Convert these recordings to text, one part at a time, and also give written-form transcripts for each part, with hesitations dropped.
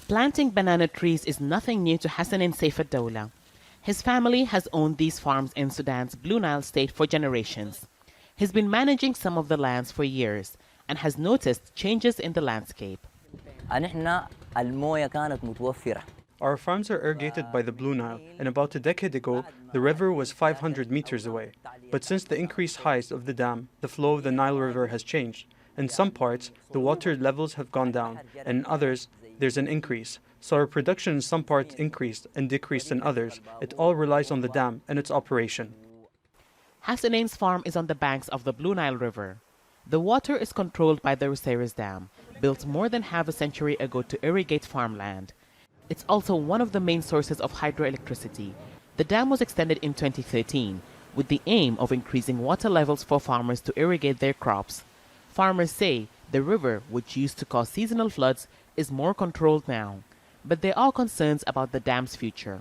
Planting banana trees is nothing new to Hassanin Saif ad-Dawla. His family has owned these farms in Sudan's Blue Nile state for generations. He's been managing some of the lands for years and has noticed changes in the landscape. Our farms are irrigated by the Blue Nile, and about a decade ago, the river was 500 meters away. But since the increased height of the dam, the flow of the Nile River has changed. In some parts, the water levels have gone down, and in others, there's an increase. So our production in some parts increased and decreased in others. It all relies on the dam and its operation. Hassanin's farm is on the banks of the Blue Nile River. The water is controlled by the Roseires Dam, built more than half a century ago to irrigate farmland. It's also one of the main sources of hydroelectricity. The dam was extended in 2013 with the aim of increasing water levels for farmers to irrigate their crops. Farmers say the river, which used to cause seasonal floods, is more controlled now, but there are concerns about the dam's future.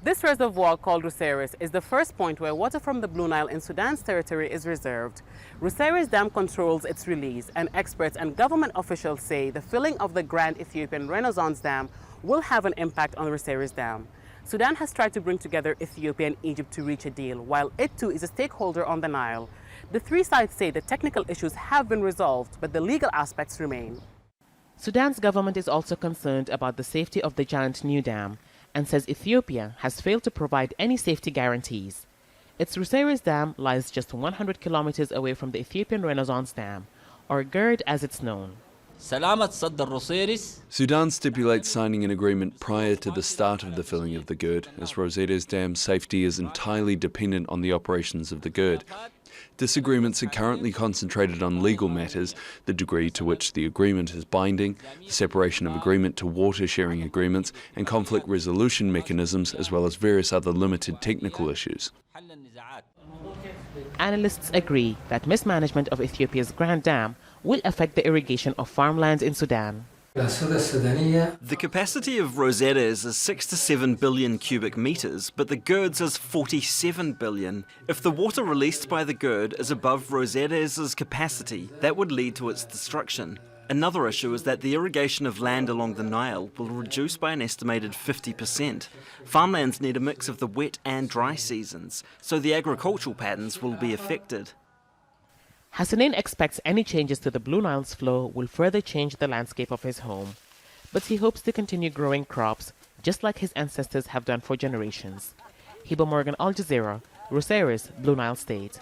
This reservoir, called Roseires, is the first point where water from the Blue Nile in Sudan's territory is reserved. Roseires Dam controls its release, and experts and government officials say the filling of the Grand Ethiopian Renaissance Dam will have an impact on Roseires Dam. Sudan has tried to bring together Ethiopia and Egypt to reach a deal, while it too is a stakeholder on the Nile. The three sides say the technical issues have been resolved, but the legal aspects remain. Sudan's government is also concerned about the safety of the giant new dam and says Ethiopia has failed to provide any safety guarantees. Its Roseires Dam lies just 100 kilometers away from the Ethiopian Renaissance Dam, or GERD as it's known. Sudan stipulates signing an agreement prior to the start of the filling of the GERD, as Roseires Dam's safety is entirely dependent on the operations of the GERD. Disagreements are currently concentrated on legal matters, the degree to which the agreement is binding, the separation of agreement to water sharing agreements, and conflict resolution mechanisms, as well as various other limited technical issues. Analysts agree that mismanagement of Ethiopia's Grand Dam will affect the irrigation of farmlands in Sudan. The capacity of Roseires is 6 to 7 billion cubic meters, but the GERD's is 47 billion. If the water released by the GERD is above Roseires' capacity, that would lead to its destruction. Another issue is that the irrigation of land along the Nile will reduce by an estimated 50%. Farmlands need a mix of the wet and dry seasons, so the agricultural patterns will be affected. Hassanin expects any changes to the Blue Nile's flow will further change the landscape of his home, but he hopes to continue growing crops just like his ancestors have done for generations. Hiba, Al Jazeera, Roseires, Blue Nile State.